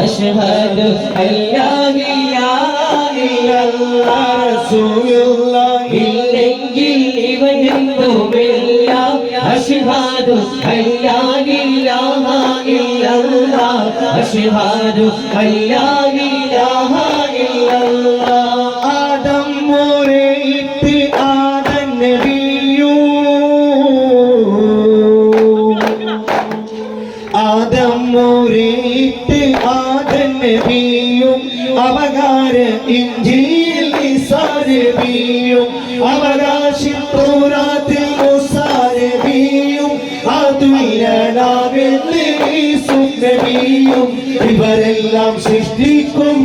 അഷ്ഹദു അല്ലാ ഇലാഹ ഇല്ലല്ലാഹ് റസൂലുള്ളാഹ് ഇല്ലെങ്കിൽ ഇവനെന്തുമില്ല അഷ്ഹദു അല്ലാ ഇലാഹ ഇല്ലല്ലാഹ് അഷ്ഹദു അല്ലാ ഇലാഹ ഇല്ലല്ലാഹ് ആദം മോരേറ്റ് ആദം നബിയൂ ആദം മോരേറ്റ് ആദം നബിയും അവകാര ഇഞ്ചീൽ ഈസാ നബിയും അവകാശം തൗറാത്തിൽ മൂസാ നബിയും അതുയിലാകുന്ന ഈസാ നബിയും ഇവരെല്ലാം സൃഷ്ടിക്കും